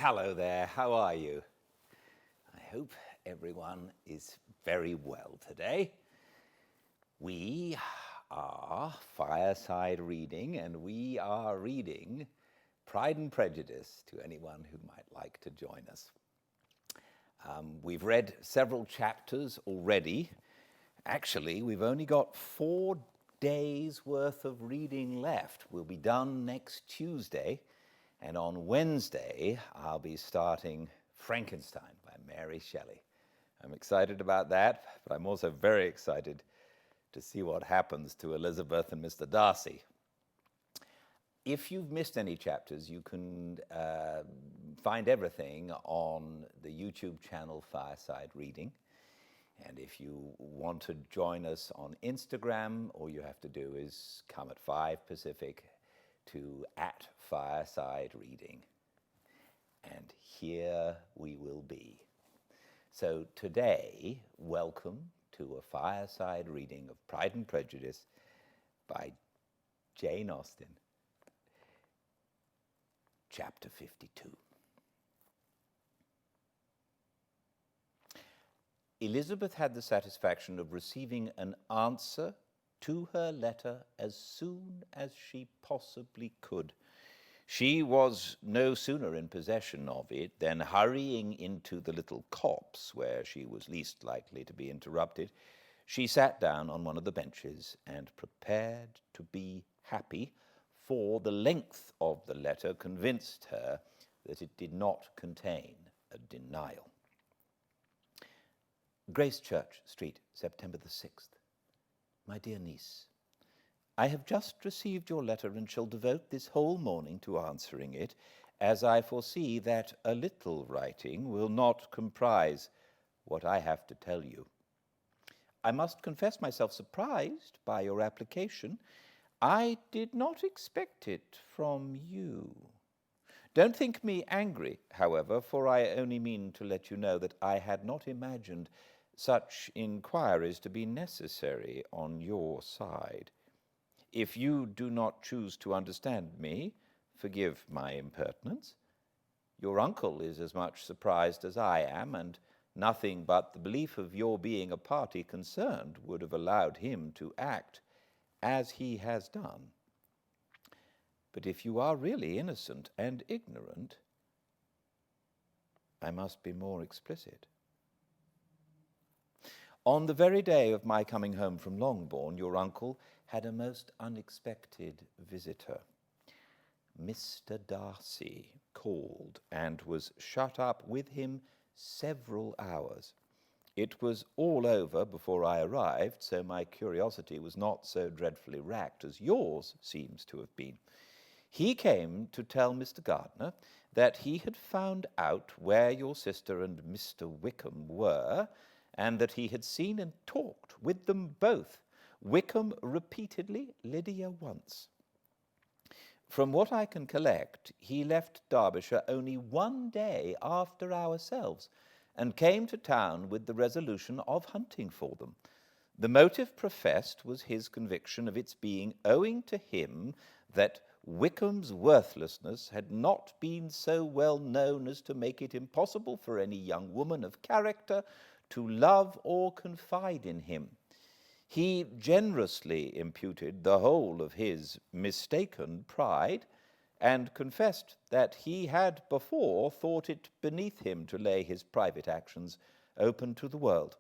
Hello there, how are you? I hope everyone is very well today. We are Fireside Reading, and we are reading Pride and Prejudice to anyone who might like to join us. We've read several chapters already. Actually, we've only got 4 days worth of reading left. We'll be done next Tuesday, and on Wednesday I'll be starting Frankenstein by Mary Shelley. I'm excited about that, but I'm also very excited to see what happens to Elizabeth and Mr. Darcy. If you've missed any chapters, you can find everything on the YouTube channel Fireside Reading. And if you want to join us on Instagram, all you have to do is come at 5 Pacific to @Fireside Reading. And here we will be. So today, welcome to a Fireside Reading of Pride and Prejudice by Jane Austen. Chapter 52. Elizabeth had the satisfaction of receiving an answer to her letter as soon as she possibly could. She was no sooner in possession of it than, hurrying into the little copse where she was least likely to be interrupted, she sat down on one of the benches and prepared to be happy, for the length of the letter convinced her that it did not contain a denial. Gracechurch Street, September the 6th. My dear niece, I have just received your letter and shall devote this whole morning to answering it, as I foresee that a little writing will not comprise what I have to tell you. I must confess myself surprised by your application. I did not expect it from you. Don't think me angry, however, for I only mean to let you know that I had not imagined such inquiries to be necessary on your side. If you do not choose to understand me, forgive my impertinence. Your uncle is as much surprised as I am, and nothing but the belief of your being a party concerned would have allowed him to act as he has done. But if you are really innocent and ignorant, I must be more explicit. On the very day of my coming home from Longbourn, your uncle had a most unexpected visitor. Mr. Darcy called and was shut up with him several hours. It was all over before I arrived, so my curiosity was not so dreadfully racked as yours seems to have been. He came to tell Mr. Gardiner that he had found out where your sister and Mr. Wickham were, and that he had seen and talked with them both, Wickham repeatedly, Lydia once. From what I can collect, he left Derbyshire only 1 day after ourselves, and came to town with the resolution of hunting for them. The motive professed was his conviction of its being owing to him that Wickham's worthlessness had not been so well known as to make it impossible for any young woman of character to love or confide in him. He generously imputed the whole of his mistaken pride, and confessed that he had before thought it beneath him to lay his private actions open to the world.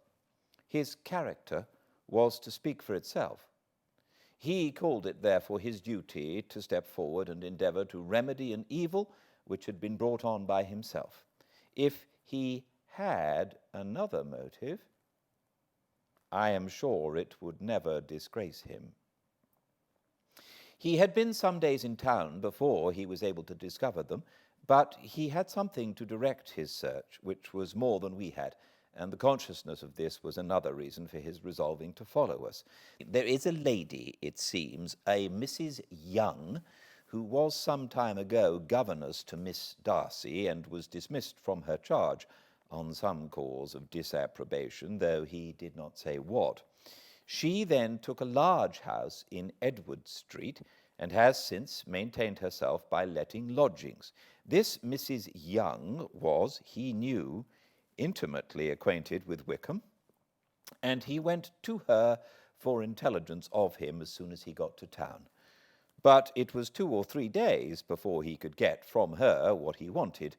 His character was to speak for itself. He called it therefore his duty to step forward and endeavour to remedy an evil which had been brought on by himself. If he had another motive, I am sure it would never disgrace him. He had been some days in town before he was able to discover them, but he had something to direct his search, which was more than we had, and the consciousness of this was another reason for his resolving to follow us. There is a lady, it seems, a Mrs. Young, who was some time ago governess to Miss Darcy, and was dismissed from her charge on some cause of disapprobation, though he did not say what. She then took a large house in Edward Street, and has since maintained herself by letting lodgings. This Mrs. Young was, he knew, intimately acquainted with Wickham, and he went to her for intelligence of him as soon as he got to town. But it was 2 or 3 days before he could get from her what he wanted.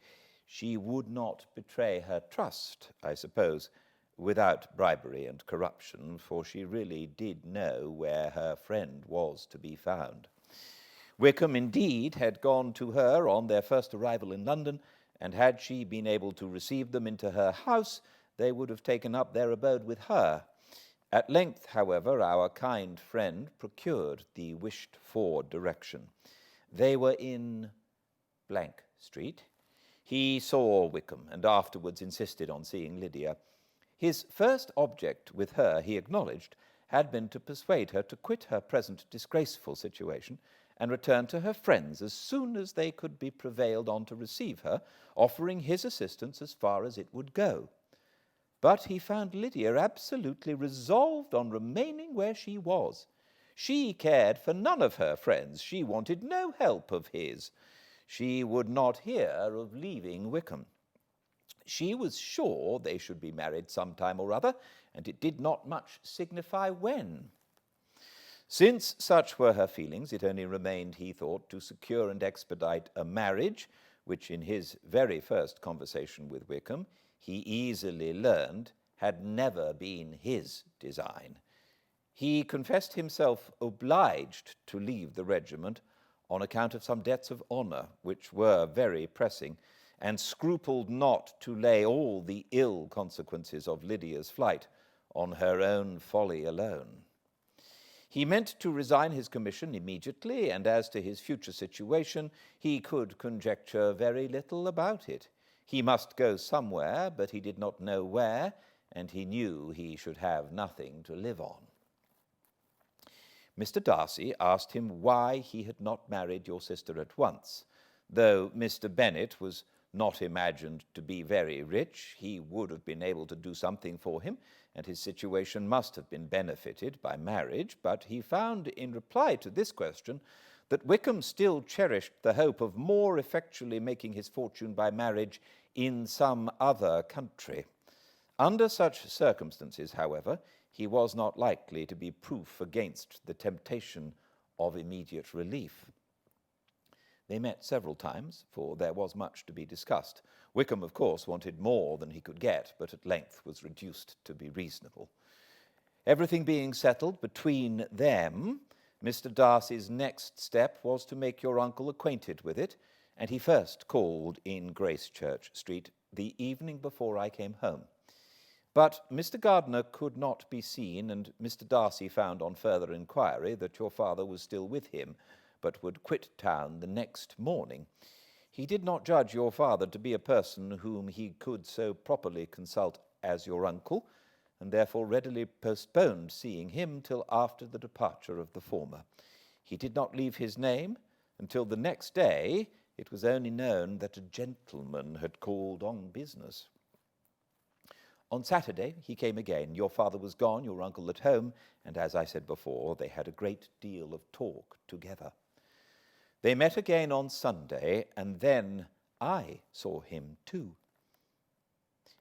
She would not betray her trust, I suppose, without bribery and corruption, for she really did know where her friend was to be found. Wickham, indeed, had gone to her on their first arrival in London, and had she been able to receive them into her house, they would have taken up their abode with her. At length, however, our kind friend procured the wished-for direction. They were in Blank Street. He saw Wickham, and afterwards insisted on seeing Lydia. His first object with her, he acknowledged, had been to persuade her to quit her present disgraceful situation and return to her friends as soon as they could be prevailed on to receive her, offering his assistance as far as it would go. But he found Lydia absolutely resolved on remaining where she was. She cared for none of her friends. She wanted no help of his. She would not hear of leaving Wickham. She was sure they should be married some time or other, and it did not much signify when. Since such were her feelings, it only remained, he thought, to secure and expedite a marriage, which in his very first conversation with Wickham, he easily learned had never been his design. He confessed himself obliged to leave the regiment on account of some debts of honour, which were very pressing, and scrupled not to lay all the ill consequences of Lydia's flight on her own folly alone. He meant to resign his commission immediately, and as to his future situation, he could conjecture very little about it. He must go somewhere, but he did not know where, and he knew he should have nothing to live on. Mr. Darcy asked him why he had not married your sister at once. Though Mr. Bennet was not imagined to be very rich, he would have been able to do something for him, and his situation must have been benefited by marriage, but he found in reply to this question that Wickham still cherished the hope of more effectually making his fortune by marriage in some other country. Under such circumstances, however, he was not likely to be proof against the temptation of immediate relief. They met several times, for there was much to be discussed. Wickham, of course, wanted more than he could get, but at length was reduced to be reasonable. Everything being settled between them, Mr. Darcy's next step was to make your uncle acquainted with it, and he first called in Gracechurch Street the evening before I came home. But Mr. Gardiner could not be seen, and Mr. Darcy found on further inquiry that your father was still with him, but would quit town the next morning. He did not judge your father to be a person whom he could so properly consult as your uncle, and therefore readily postponed seeing him till after the departure of the former. He did not leave his name until the next day. It was only known that a gentleman had called on business. On Saturday he came again. Your father was gone, your uncle at home, and as I said before, they had a great deal of talk together. They met again on Sunday, and then I saw him too.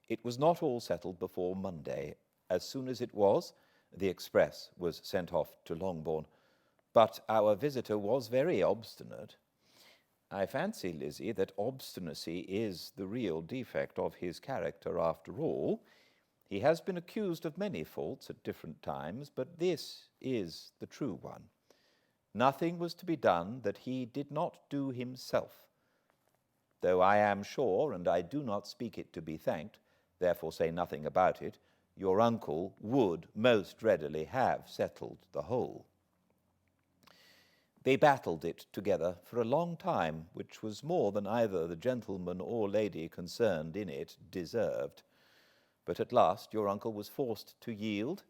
It was not all settled before Monday. As soon as it was, the express was sent off to Longbourn. But our visitor was very obstinate. I fancy, Lizzie, that obstinacy is the real defect of his character after all. He has been accused of many faults at different times, but this is the true one. Nothing was to be done that he did not do himself. Though I am sure, and I do not speak it to be thanked, therefore say nothing about it, your uncle would most readily have settled the whole. They battled it together for a long time, which was more than either the gentleman or lady concerned in it deserved. But at last your uncle was forced to yield,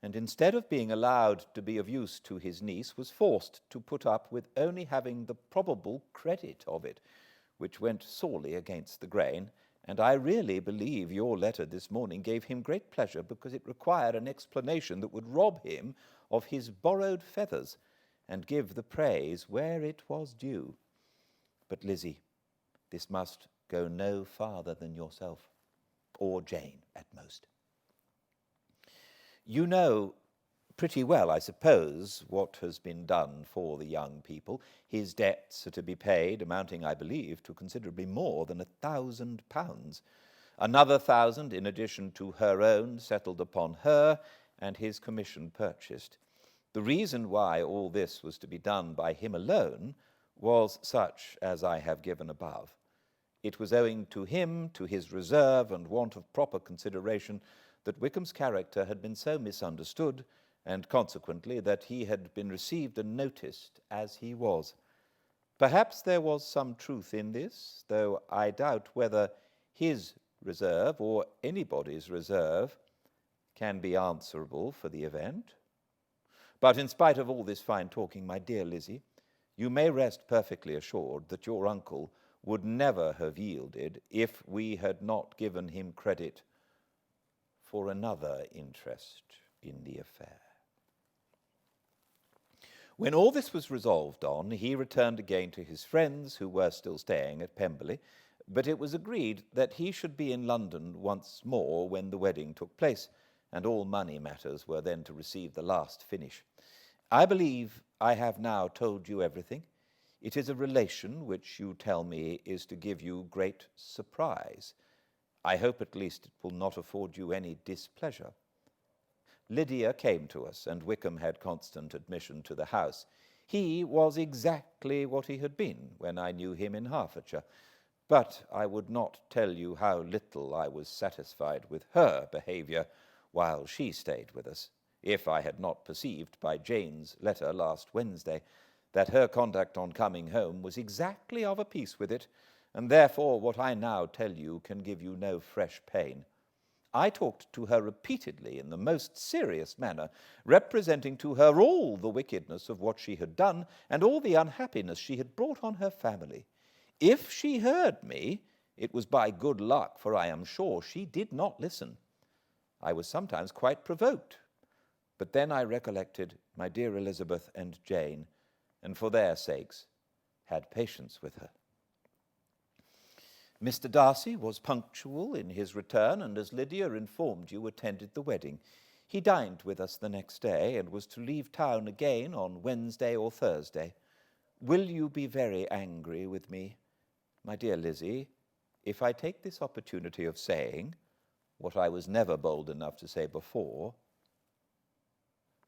and instead of being allowed to be of use to his niece, was forced to put up with only having the probable credit of it, which went sorely against the grain, and I really believe your letter this morning gave him great pleasure, because it required an explanation that would rob him of his borrowed feathers, and give the praise where it was due. But, Lizzie, This must go no farther than yourself, or Jane at most. You know pretty well, I suppose, what has been done for the young people. His debts are to be paid, amounting, I believe, to considerably more than £1,000. Another 1,000 in addition to her own settled upon her, and his commission purchased. The reason why all this was to be done by him alone was such as I have given above. It was owing to him, to his reserve and want of proper consideration, that Wickham's character had been so misunderstood, and consequently that he had been received and noticed as he was. Perhaps there was some truth in this, though I doubt whether his reserve, or anybody's reserve, can be answerable for the event. But in spite of all this fine talking, my dear Lizzie, you may rest perfectly assured that your uncle would never have yielded if we had not given him credit for another interest in the affair. When all this was resolved on, he returned again to his friends, who were still staying at Pemberley, but it was agreed that he should be in London once more when the wedding took place, and all money matters were then to receive the last finish. I believe I have now told you everything. It is a relation which you tell me is to give you great surprise. I hope at least it will not afford you any displeasure. Lydia came to us, and Wickham had constant admission to the house. He was exactly what he had been when I knew him in Hertfordshire, but I would not tell you how little I was satisfied with her behaviour while she stayed with us, if I had not perceived by Jane's letter last Wednesday that her conduct on coming home was exactly of a piece with it, and therefore what I now tell you can give you no fresh pain. I talked to her repeatedly in the most serious manner, representing to her all the wickedness of what she had done, and all the unhappiness she had brought on her family. If she heard me, it was by good luck, for I am sure she did not listen. I was sometimes quite provoked, but then I recollected my dear Elizabeth and Jane, and for their sakes had patience with her. Mr. Darcy was punctual in his return, and as Lydia informed you, attended the wedding. He dined with us the next day, and was to leave town again on Wednesday or Thursday. Will you be very angry with me, my dear Lizzie, if I take this opportunity of saying, what I was never bold enough to say before,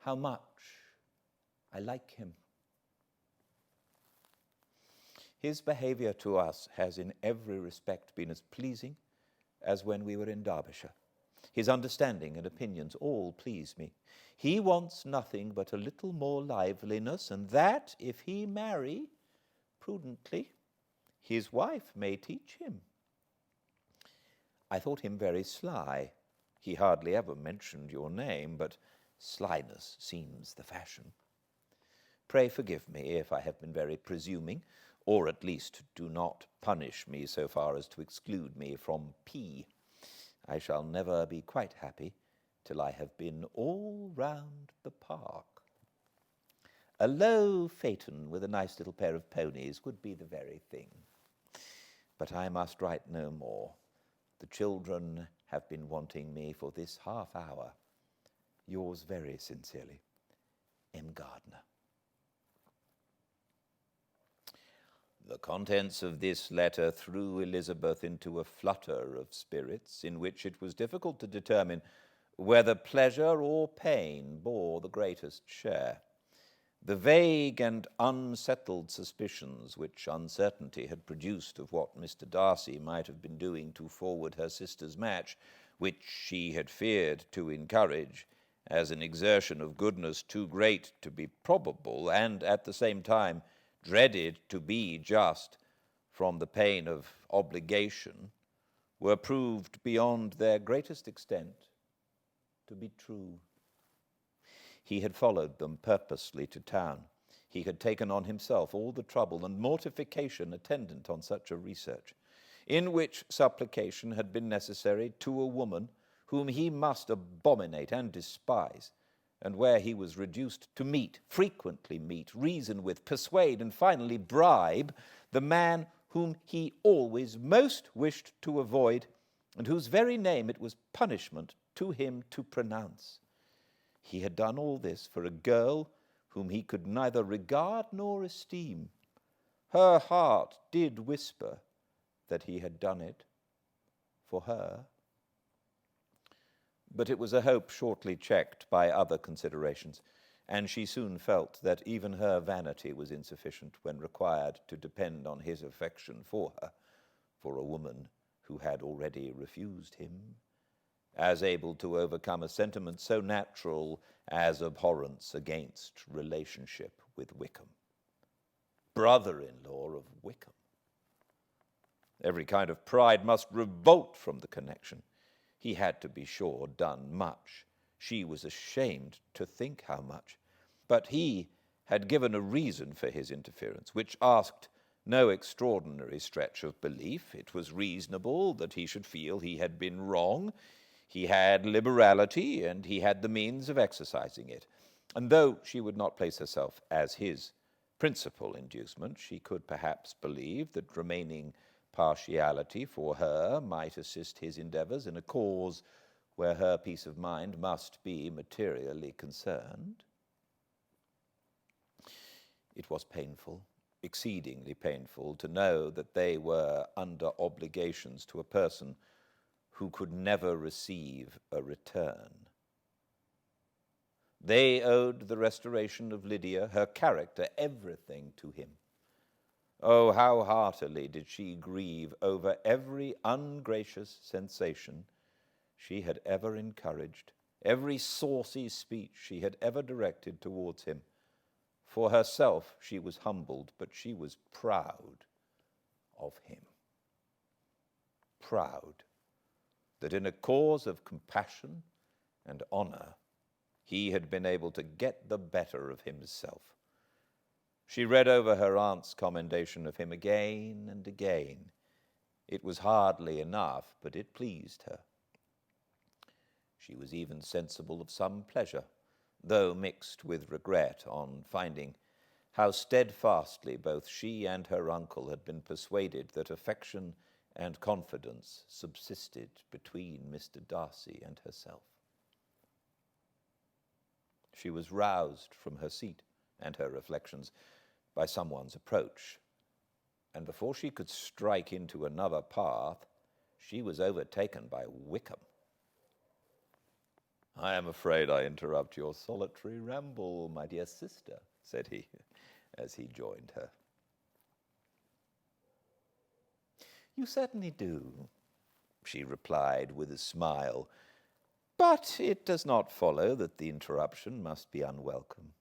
how much I like him? His behaviour to us has in every respect been as pleasing as when we were in Derbyshire. His understanding and opinions all please me. He wants nothing but a little more liveliness, and that, if he marry prudently, his wife may teach him. I thought him very sly. He hardly ever mentioned your name, but slyness seems the fashion. Pray forgive me if I have been very presuming, or at least do not punish me so far as to exclude me from P. I shall never be quite happy till I have been all round the park. A low phaeton with a nice little pair of ponies would be the very thing. But I must write no more. The children have been wanting me for this half hour. Yours very sincerely, M. Gardiner. The contents of this letter threw Elizabeth into a flutter of spirits, in which it was difficult to determine whether pleasure or pain bore the greatest share. The vague and unsettled suspicions which uncertainty had produced of what Mr. Darcy might have been doing to forward her sister's match, which she had feared to encourage, as an exertion of goodness too great to be probable, and at the same time dreaded to be just from the pain of obligation, were proved beyond their greatest extent to be true. He had followed them purposely to town. He had taken on himself all the trouble and mortification attendant on such a research, in which supplication had been necessary to a woman whom he must abominate and despise, and where he was reduced to frequently meet, reason with, persuade, and finally bribe the man whom he always most wished to avoid, and whose very name it was punishment to him to pronounce. He had done all this for a girl whom he could neither regard nor esteem. Her heart did whisper that he had done it for her. But it was a hope shortly checked by other considerations, and she soon felt that even her vanity was insufficient when required to depend on his affection for her, for a woman who had already refused him, as able to overcome a sentiment so natural as abhorrence against relationship with Wickham. Brother-in-law of Wickham. Every kind of pride must revolt from the connection. He had, to be sure, done much. She was ashamed to think how much. But he had given a reason for his interference, which asked no extraordinary stretch of belief. It was reasonable that he should feel he had been wrong. He had liberality, and he had the means of exercising it. And though she would not place herself as his principal inducement, she could perhaps believe that remaining partiality for her might assist his endeavors in a cause where her peace of mind must be materially concerned. It was painful, exceedingly painful, to know that they were under obligations to a person who could never receive a return. They owed the restoration of Lydia, her character, everything to him. Oh, how heartily did she grieve over every ungracious sensation she had ever encouraged, every saucy speech she had ever directed towards him. For herself she was humbled, but she was proud of him. Proud that in a cause of compassion and honor he had been able to get the better of himself. She read over her aunt's commendation of him again and again. It was hardly enough, but it pleased her. She was even sensible of some pleasure, though mixed with regret, on finding how steadfastly both she and her uncle had been persuaded that affection and confidence subsisted between Mr. Darcy and herself. She was roused from her seat and her reflections by someone's approach, and before she could strike into another path, she was overtaken by Wickham. "I am afraid I interrupt your solitary ramble, my dear sister," said he, as he joined her. "You certainly do," she replied with a smile, "but it does not follow that the interruption must be unwelcome.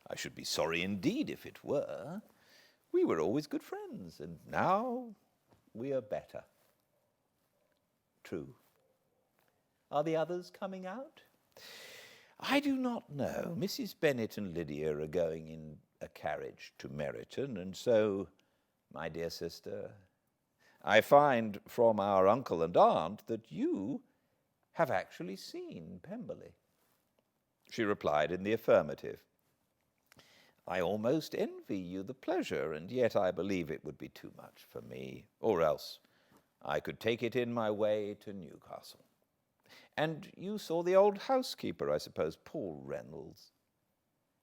I should be sorry indeed if it were. We were always good friends, and now we are better." "True. Are the others coming out?" "I do not know. Mrs. Bennet and Lydia are going in a carriage to Meryton, and so, my dear sister, I find from our uncle and aunt that you have actually seen Pemberley." She replied in the affirmative. "I almost envy you the pleasure, and yet I believe it would be too much for me, or else I could take it in my way to Newcastle. And you saw the old housekeeper, I suppose, poor Reynolds.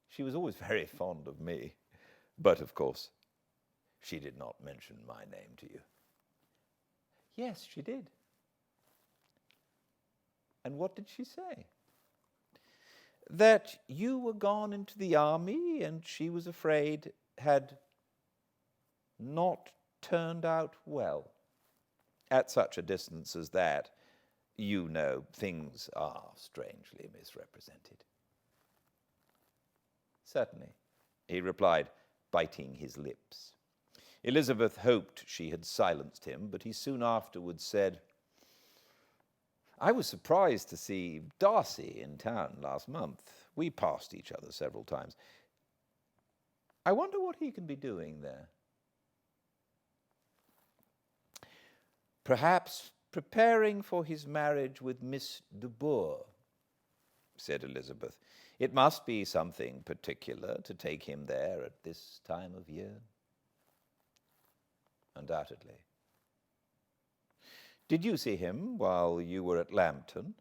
She was always very fond of me, but of course she did not mention my name to you." "Yes, she did." "And what did she say?" "That you were gone into the army, and she was afraid had not turned out well. At such a distance as that, you know, things are strangely misrepresented." "Certainly," he replied, biting his lips. Elizabeth hoped she had silenced him, but he soon afterwards said, "I was surprised to see Darcy in town last month. We passed each other several times. I wonder what he can be doing there." "Perhaps preparing for his marriage with Miss de Bourgh," said Elizabeth. "It must be something particular to take him there at this time of year." undoubtedly. Did you see him while you were at Lambton?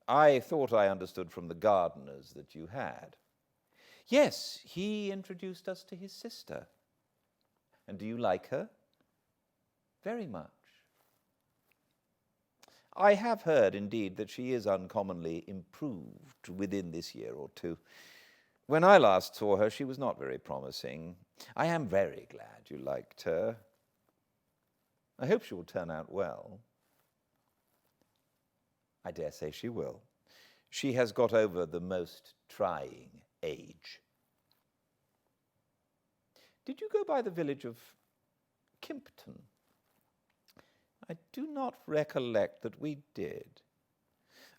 I thought I understood from the gardeners that you had. Yes, he introduced us to his sister. And do you like her? Very much. I have heard, indeed, that she is uncommonly improved within this year or two. When I last saw her, she was not very promising. I am very glad you liked her. I hope she will turn out well. I dare say she will. She has got over the most trying age. Did you go by the village of Kimpton? I do not recollect that we did.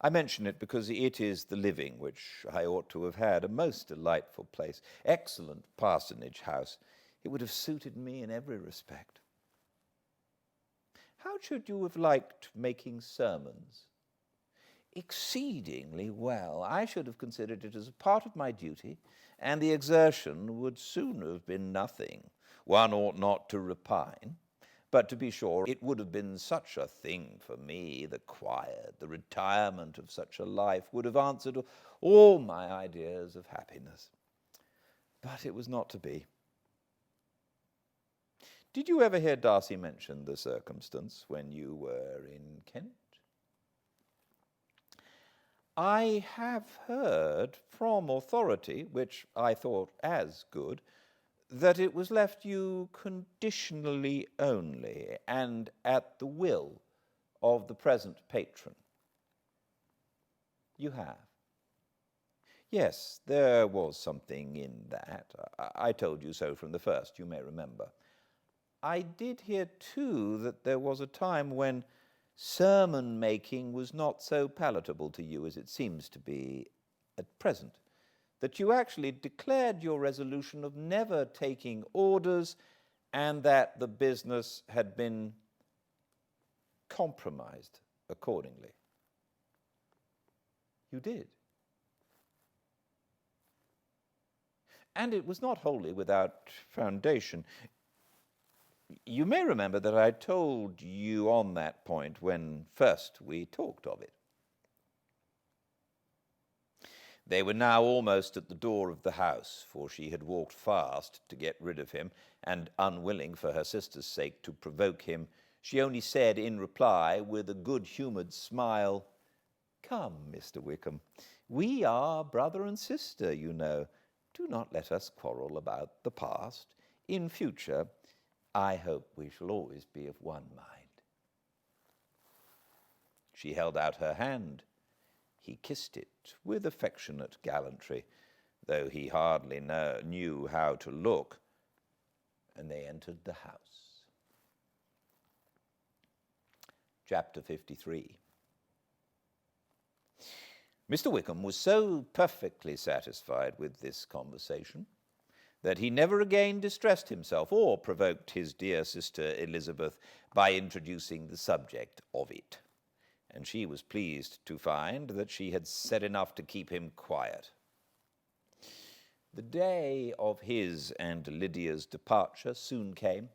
I mention it because it is the living which I ought to have had, a most delightful place, excellent parsonage house. It would have suited me in every respect. How should you have liked making sermons? Exceedingly well. I should have considered it as a part of my duty, and the exertion would soon have been nothing. One ought not to repine, but to be sure it would have been such a thing for me. The quiet, the retirement of such a life would have answered all my ideas of happiness. But it was not to be. Did you ever hear Darcy mention the circumstance when you were in Kent? I have heard from authority, which I thought as good, that it was left you conditionally only, and at the will of the present patron. You have? Yes, there was something in that. I told you so from the first, you may remember. I did hear, too, that there was a time when sermon-making was not so palatable to you as it seems to be at present, that you actually declared your resolution of never taking orders, and that the business had been compromised accordingly. You did. And it was not wholly without foundation. You may remember that I told you on that point when first we talked of it. They were now almost at the door of the house, for she had walked fast to get rid of him, and unwilling for her sister's sake to provoke him, she only said in reply, with a good-humoured smile, "Come, Mr. Wickham, we are brother and sister, you know. Do not let us quarrel about the past. In future, I hope we shall always be of one mind." She held out her hand. He kissed it with affectionate gallantry, though he hardly knew how to look, and they entered the house. Chapter 53. Mr. Wickham was so perfectly satisfied with this conversation that he never again distressed himself or provoked his dear sister Elizabeth by introducing the subject of it, and she was pleased to find that she had said enough to keep him quiet. The day of his and Lydia's departure soon came,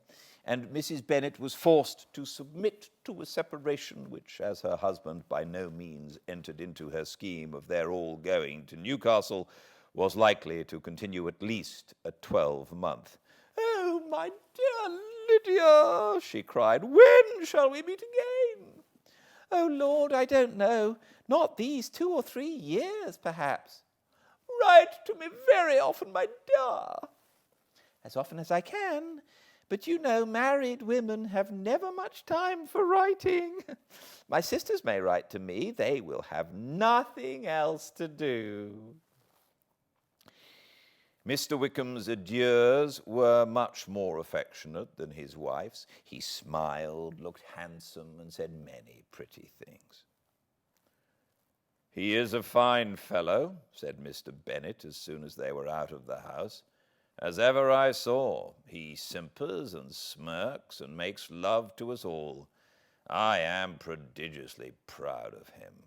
and Mrs. Bennet was forced to submit to a separation which, as her husband by no means entered into her scheme of their all going to Newcastle, was likely to continue at least a 12-month. "Oh, my dear Lydia," she cried, "when shall we meet again?" "Oh, Lord, I don't know. Not these 2 or 3 years, perhaps." "Write to me very often, my dear." "As often as I can. But you know married women have never much time for writing. My sisters may write to me. They will have nothing else to do." Mr. Wickham's adieus were much more affectionate than his wife's. He smiled, looked handsome, and said many pretty things. "He is a fine fellow," said Mr. Bennet as soon as they were out of the house, "as ever I saw. He simpers and smirks and makes love to us all. I am prodigiously proud of him.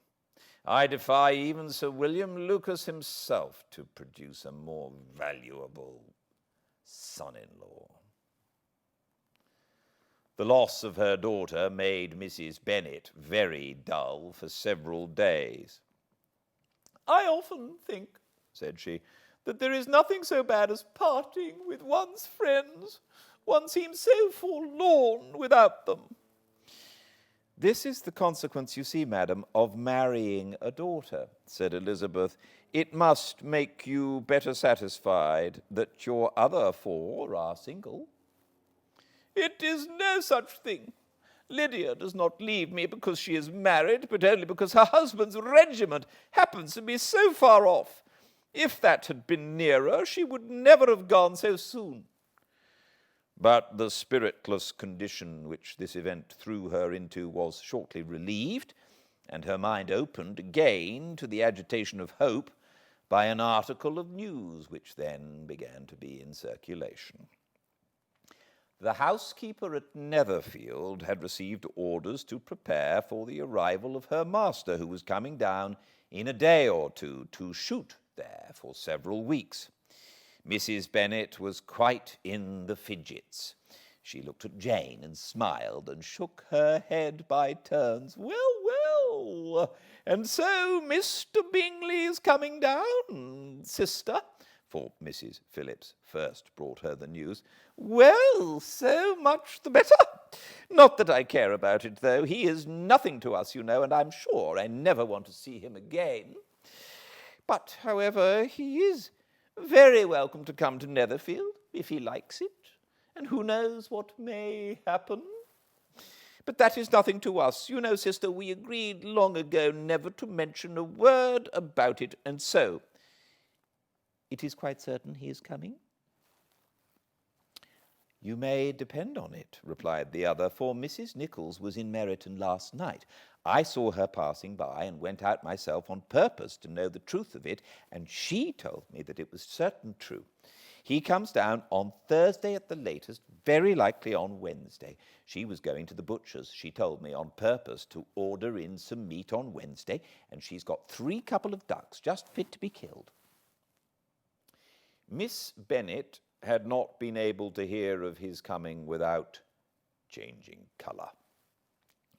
I defy even Sir William Lucas himself to produce a more valuable son-in-law." The loss of her daughter made Mrs. Bennet very dull for several days. "I often think," said she, "that there is nothing so bad as parting with one's friends. One seems so forlorn without them." "This is the consequence, you see, madam, of marrying a daughter," said Elizabeth. "It must make you better satisfied that your other 4 are single." "It is no such thing. Lydia does not leave me because she is married, but only because her husband's regiment happens to be so far off. If that had been nearer, she would never have gone so soon." But the spiritless condition which this event threw her into was shortly relieved, and her mind opened again to the agitation of hope by an article of news which then began to be in circulation. The housekeeper at Netherfield had received orders to prepare for the arrival of her master, who was coming down in a day or two to shoot there for several weeks. Mrs. Bennet was quite in the fidgets. She looked at Jane and smiled and shook her head by turns. "Well, well, and so Mr. Bingley is coming down, sister?" For Mrs. Phillips first brought her the news. "Well, so much the better. Not that I care about it, though. He is nothing to us, you know, and I'm sure I never want to see him again. But, however, he is very welcome to come to Netherfield, if he likes it, and who knows what may happen. But that is nothing to us. You know, sister, we agreed long ago never to mention a word about it, and so it is quite certain he is coming?" "You may depend on it," replied the other, "for Mrs. Nichols was in Meryton last night. I saw her passing by and went out myself on purpose to know the truth of it, and she told me that it was certain true. He comes down on Thursday at the latest, very likely on Wednesday. She was going to the butcher's, she told me, on purpose to order in some meat on Wednesday, and she's got 3 couple of ducks just fit to be killed." Miss Bennet had not been able to hear of his coming without changing colour.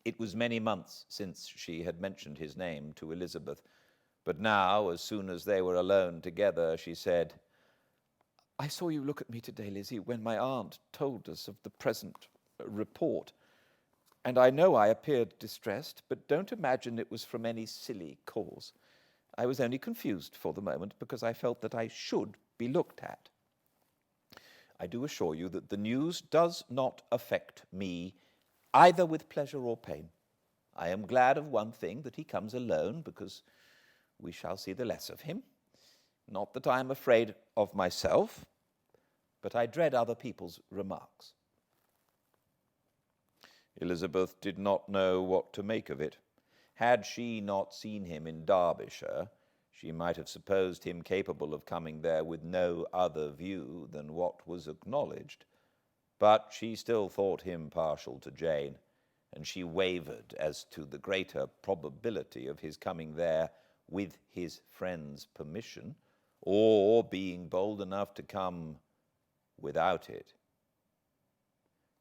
It was many months since she had mentioned his name to Elizabeth, but now, as soon as they were alone together, she said, "I saw you look at me today, Lizzie, when my aunt told us of the present report, and I know I appeared distressed, but don't imagine it was from any silly cause. I was only confused for the moment because I felt that I should be looked at. I do assure you that the news does not affect me either with pleasure or pain. I am glad of one thing, that he comes alone, because we shall see the less of him. Not that I am afraid of myself, but I dread other people's remarks." Elizabeth did not know what to make of it. Had she not seen him in Derbyshire, she might have supposed him capable of coming there with no other view than what was acknowledged. But she still thought him partial to Jane, and she wavered as to the greater probability of his coming there with his friend's permission, or being bold enough to come without it.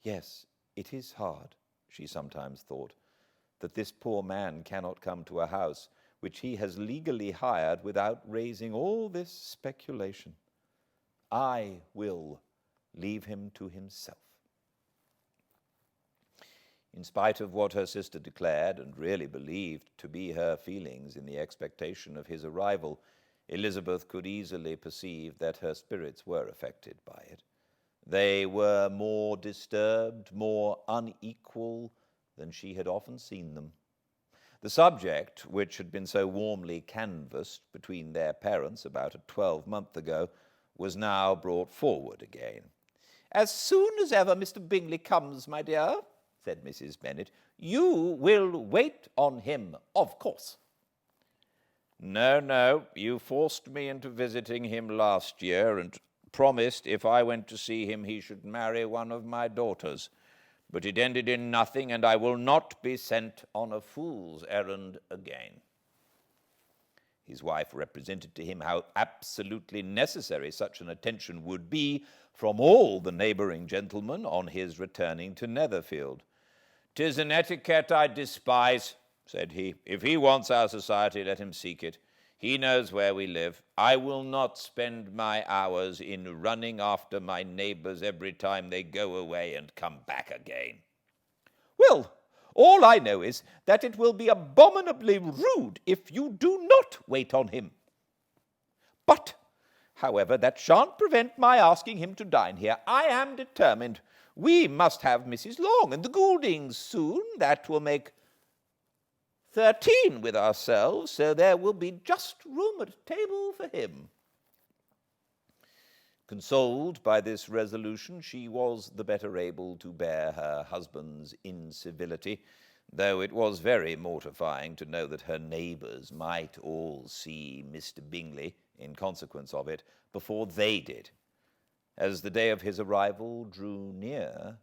Yes, it is hard, she sometimes thought, that this poor man cannot come to a house which he has legally hired without raising all this speculation. I will leave him to himself. In spite of what her sister declared and really believed to be her feelings in the expectation of his arrival, Elizabeth could easily perceive that her spirits were affected by it. They were more disturbed, more unequal than she had often seen them. The subject, which had been so warmly canvassed between their parents about a 12-month ago, was now brought forward again. "As soon as ever Mr. Bingley comes, my dear," said Mrs. Bennet, "you will wait on him, of course." No, you forced me into visiting him last year and promised if I went to see him he should marry one of my daughters. But it ended in nothing, and I will not be sent on a fool's errand again." His wife represented to him how absolutely necessary such an attention would be from all the neighbouring gentlemen on his returning to Netherfield. "'Tis an etiquette I despise,' said he. "'If he wants our society, let him seek it. He knows where we live. I will not spend my hours in running after my neighbours every time they go away and come back again.' "'Well, all I know is that it will be abominably rude if you do not wait on him. But, however, that shan't prevent my asking him to dine here. I am determined. We must have Mrs. Long and the Gouldings soon. That will make 13 with ourselves, so there will be just room at table for him." Consoled by this resolution, she was the better able to bear her husband's incivility, though it was very mortifying to know that her neighbours might all see Mr. Bingley, in consequence of it, before they did. As the day of his arrival drew near,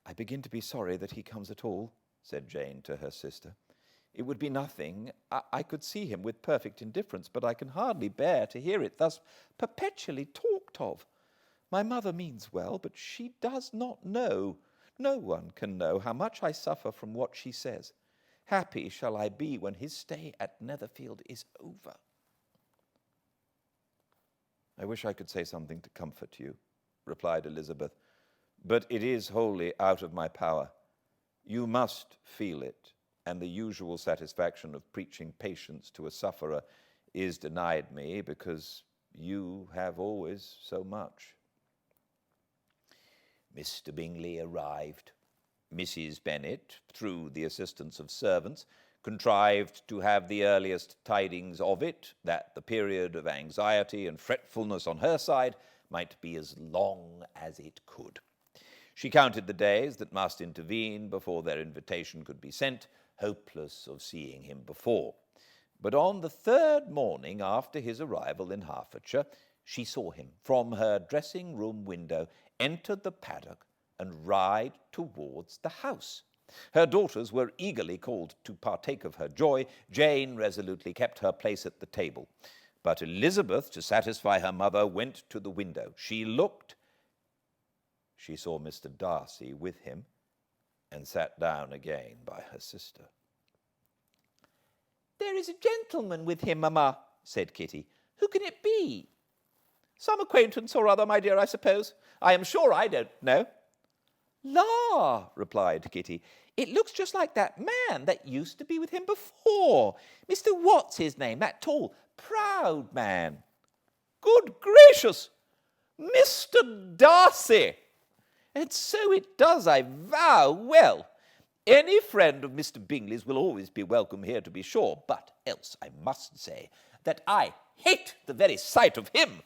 "I begin to be sorry that he comes at all," said Jane to her sister. "It would be nothing. I could see him with perfect indifference, but I can hardly bear to hear it thus perpetually talked of. My mother means well, but she does not know. No one can know how much I suffer from what she says. Happy shall I be when his stay at Netherfield is over." "I wish I could say something to comfort you," replied Elizabeth, "but it is wholly out of my power. You must feel it, and the usual satisfaction of preaching patience to a sufferer is denied me because you have always so much." Mr. Bingley arrived. Mrs. Bennet, through the assistance of servants, contrived to have the earliest tidings of it, that the period of anxiety and fretfulness on her side might be as long as it could. She counted the days that must intervene before their invitation could be sent, hopeless of seeing him before. But on the 3rd morning after his arrival in Hertfordshire, she saw him, from her dressing-room window, enter the paddock and ride towards the house. Her daughters were eagerly called to partake of her joy. Jane resolutely kept her place at the table. But Elizabeth, to satisfy her mother, went to the window. She looked. She saw Mr. Darcy with him, and sat down again by her sister. "There is a gentleman with him, mamma," said Kitty. "Who can it be?" "Some acquaintance or other, my dear, I suppose. I am sure I don't know." "La," replied Kitty, "it looks just like that man that used to be with him before. Mr. What's his name, that tall, proud man." "Good gracious! Mr. Darcy! And so it does, I vow. Well, any friend of Mr. Bingley's will always be welcome here, to be sure, but else I must say that I hate the very sight of him."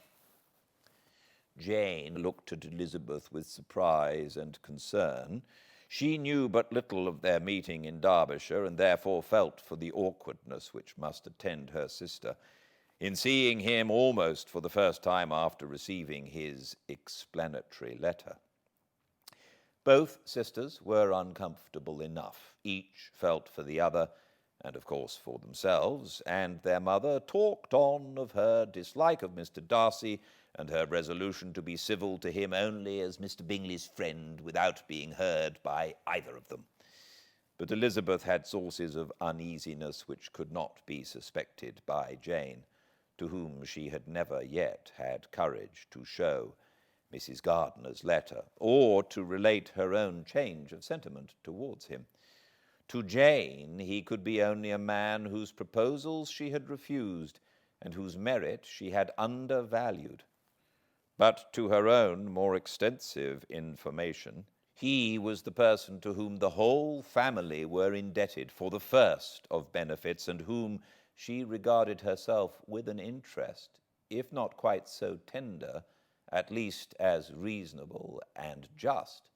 Jane looked at Elizabeth with surprise and concern. She knew but little of their meeting in Derbyshire, and therefore felt for the awkwardness which must attend her sister in seeing him almost for the first time after receiving his explanatory letter. Both sisters were uncomfortable enough. Each felt for the other, and of course for themselves, and their mother talked on of her dislike of Mr. Darcy and her resolution to be civil to him only as Mr. Bingley's friend, without being heard by either of them. But Elizabeth had sources of uneasiness which could not be suspected by Jane, to whom she had never yet had courage to show Mrs. Gardiner's letter, or to relate her own change of sentiment towards him. To Jane he could be only a man whose proposals she had refused, and whose merit she had undervalued. But to her own more extensive information, he was the person to whom the whole family were indebted for the first of benefits, and whom she regarded herself with an interest, if not quite so tender, at least as reasonable and just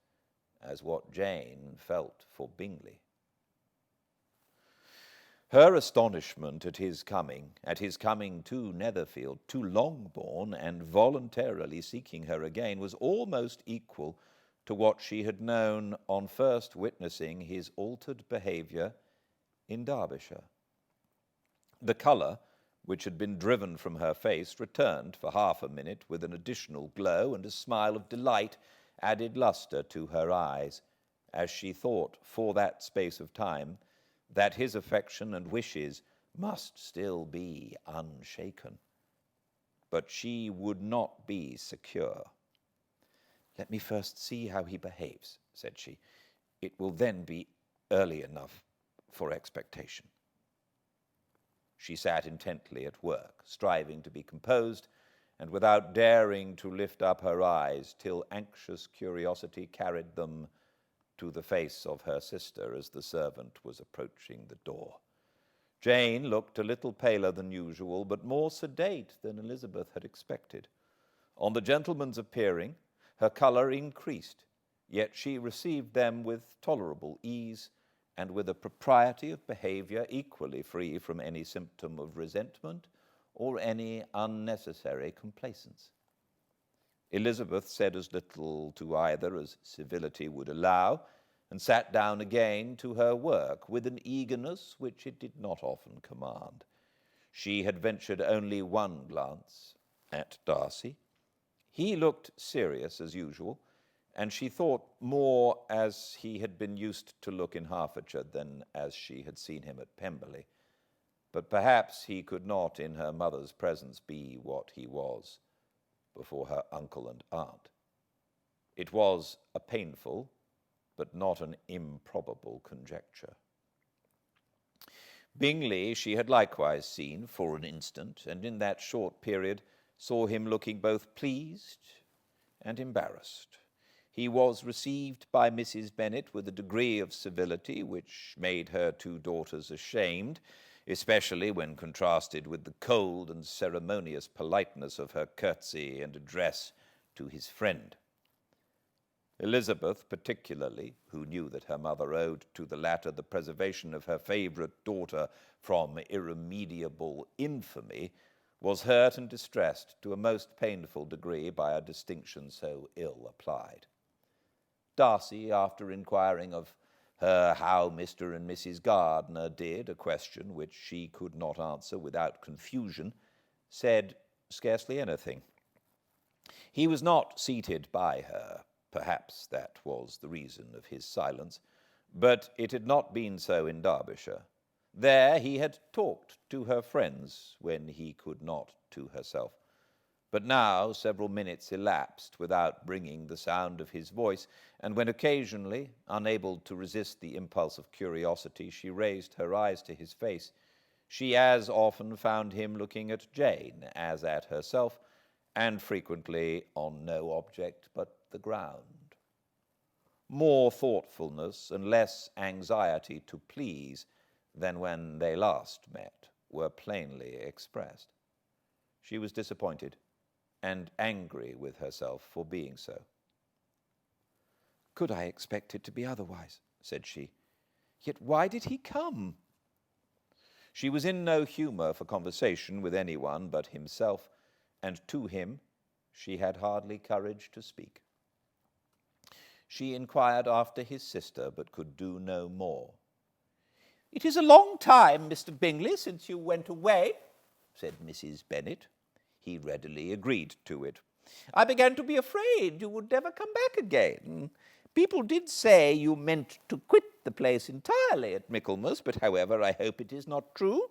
as what Jane felt for Bingley. Her astonishment at his coming to Netherfield, to Longbourn, and voluntarily seeking her again, was almost equal to what she had known on first witnessing his altered behaviour in Derbyshire. The colour which had been driven from her face, returned for half a minute with an additional glow, and a smile of delight added lustre to her eyes, as she thought for that space of time that his affection and wishes must still be unshaken. But she would not be secure. "Let me first see how he behaves," said she. "It will then be early enough for expectation." She sat intently at work, striving to be composed, and without daring to lift up her eyes till anxious curiosity carried them to the face of her sister as the servant was approaching the door. Jane looked a little paler than usual, but more sedate than Elizabeth had expected. On the gentleman's appearing, her colour increased, yet she received them with tolerable ease, and with a propriety of behaviour equally free from any symptom of resentment or any unnecessary complacence. Elizabeth said as little to either as civility would allow, and sat down again to her work with an eagerness which it did not often command. She had ventured only one glance at Darcy. He looked serious as usual, and she thought more as he had been used to look in Hertfordshire than as she had seen him at Pemberley. But perhaps he could not in her mother's presence be what he was before her uncle and aunt. It was a painful, but not an improbable conjecture. Bingley she had likewise seen for an instant, and in that short period saw him looking both pleased and embarrassed. He was received by Mrs. Bennet with a degree of civility which made her two daughters ashamed, especially when contrasted with the cold and ceremonious politeness of her curtsy and address to his friend. Elizabeth, particularly, who knew that her mother owed to the latter the preservation of her favourite daughter from irremediable infamy, was hurt and distressed to a most painful degree by a distinction so ill applied. Darcy, after inquiring of her how Mr. and Mrs. Gardiner did, a question which she could not answer without confusion, said scarcely anything. He was not seated by her. Perhaps that was the reason of his silence, but it had not been so in Derbyshire. There he had talked to her friends when he could not to herself. But now several minutes elapsed without bringing the sound of his voice, and when occasionally, unable to resist the impulse of curiosity, she raised her eyes to his face, she as often found him looking at Jane as at herself, and frequently on no object but the ground. More thoughtfulness and less anxiety to please than when they last met were plainly expressed. She was disappointed and angry with herself for being so. "Could I expect it to be otherwise?" said she. "Yet why did he come?" She was in no humour for conversation with anyone but himself, and to him she had hardly courage to speak. She inquired after his sister, but could do no more. "It is a long time, Mr. Bingley, since you went away," said Mrs. Bennet. He readily agreed to it. "I began to be afraid you would never come back again. People did say you meant to quit the place entirely at Michaelmas, but however, I hope it is not true.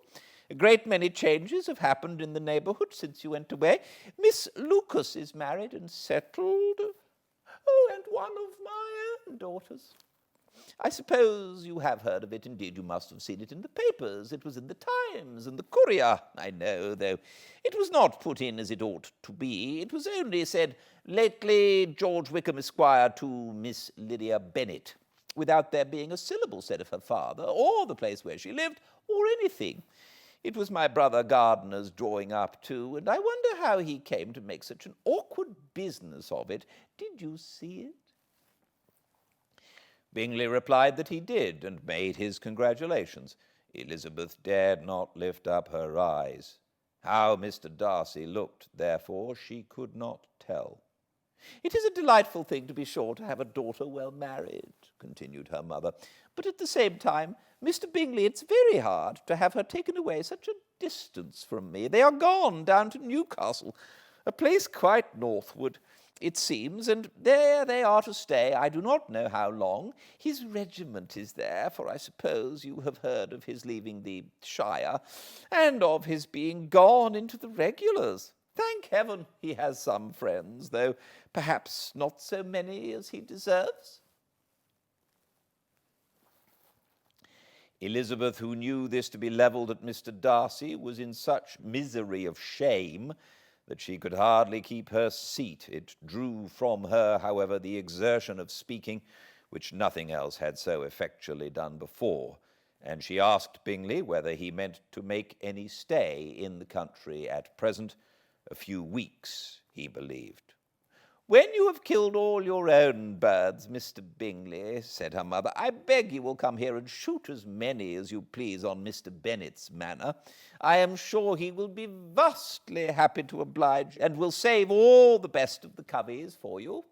A great many changes have happened in the neighbourhood since you went away. Miss Lucas is married and settled. Oh, and one of my own daughters. I suppose you have heard of it. Indeed, you must have seen it in the papers. It was in the Times and the Courier, I know, though it was not put in as it ought to be. It was only said, 'Lately George Wickham, Esquire, to Miss Lydia Bennet,' without there being a syllable said of her father, or the place where she lived, or anything. It was my brother Gardiner's drawing up, too, and I wonder how he came to make such an awkward business of it. Did you see it?" Bingley replied that he did, and made his congratulations. Elizabeth dared not lift up her eyes. How Mr. Darcy looked, therefore, she could not tell. "It is a delightful thing, to be sure, to have a daughter well married," continued her mother. "But at the same time, Mr. Bingley, it's very hard to have her taken away such a distance from me. They are gone down to Newcastle, a place quite northward, it seems, and there they are to stay. I do not know how long. His regiment is there, for I suppose you have heard of his leaving the shire, and of his being gone into the regulars. Thank heaven he has some friends, though perhaps not so many as he deserves. Elizabeth, who knew this to be levelled at Mr. Darcy, was in such misery of shame that she could hardly keep her seat. It drew from her, however, the exertion of speaking, which nothing else had so effectually done before, and she asked Bingley whether he meant to make any stay in the country at present. A few weeks, he believed. "When you have killed all your own birds, Mr. Bingley," said her mother, "I beg you will come here and shoot as many as you please on Mr. Bennet's manor. I am sure he will be vastly happy to oblige, and will save all the best of the coveys for you."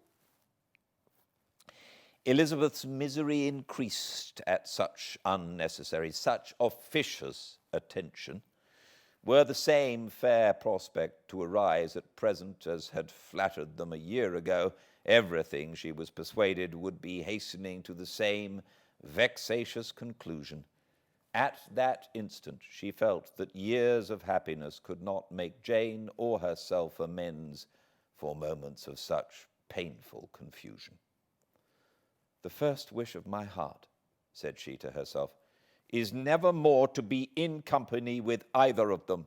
Elizabeth's misery increased at such unnecessary, such officious attention. Were the same fair prospect to arise at present as had flattered them a year ago, everything, she was persuaded, would be hastening to the same vexatious conclusion. At that instant she felt that years of happiness could not make Jane or herself amends for moments of such painful confusion. "The first wish of my heart," said she to herself, "is never more to be in company with either of them.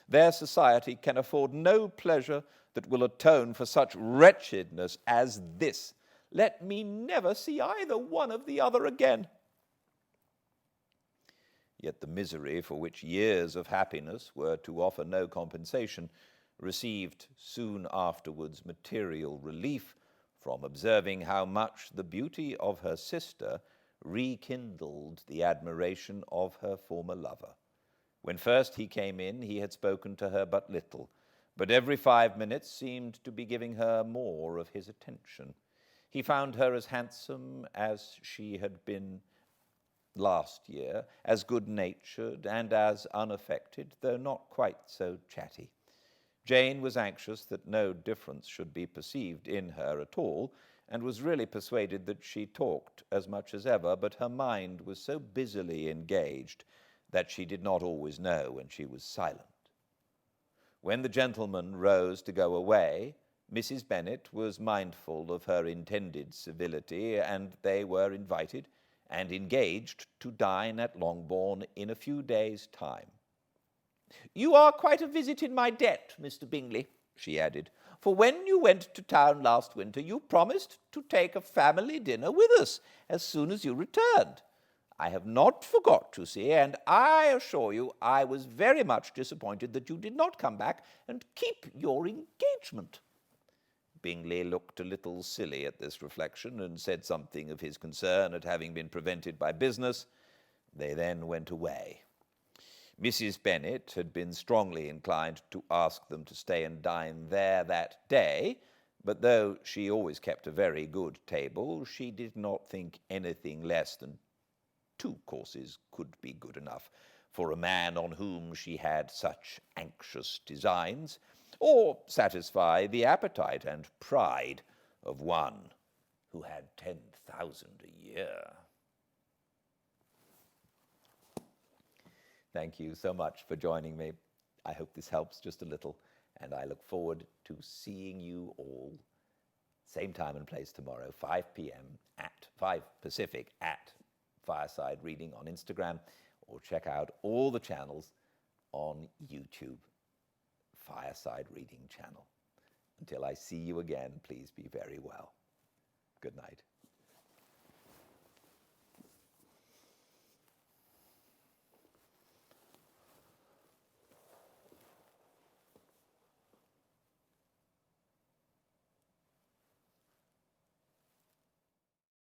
Their society can afford no pleasure that will atone for such wretchedness as this. Let me never see either one of the other again." Yet the misery for which years of happiness were to offer no compensation received soon afterwards material relief from observing how much the beauty of her sister rekindled the admiration of her former lover. When first he came in, he had spoken to her but little, but every 5 minutes seemed to be giving her more of his attention. He found her as handsome as she had been last year, as good-natured and as unaffected, though not quite so chatty. Jane was anxious that no difference should be perceived in her at all, and was really persuaded that she talked as much as ever, but her mind was so busily engaged that she did not always know when she was silent. When the gentlemen rose to go away, Mrs. Bennet was mindful of her intended civility, and they were invited and engaged to dine at Longbourn in a few days' time. "You are quite a visit in my debt, Mr. Bingley," she added, "for when you went to town last winter, you promised to take a family dinner with us as soon as you returned. I have not forgot, you see, and I assure you I was very much disappointed that you did not come back and keep your engagement." Bingley looked a little silly at this reflection, and said something of his concern at having been prevented by business. They then went away. Mrs. Bennet had been strongly inclined to ask them to stay and dine there that day, but though she always kept a very good table, she did not think anything less than 2 courses could be good enough for a man on whom she had such anxious designs, or satisfy the appetite and pride of one who had 10,000 a year. Thank you so much for joining me. I hope this helps just a little, and I look forward to seeing you all same time and place tomorrow, 5 p.m. at 5 Pacific at Fireside Reading on Instagram, or check out all the channels on YouTube, Fireside Reading channel. Until I see you again, please be very well. Good night.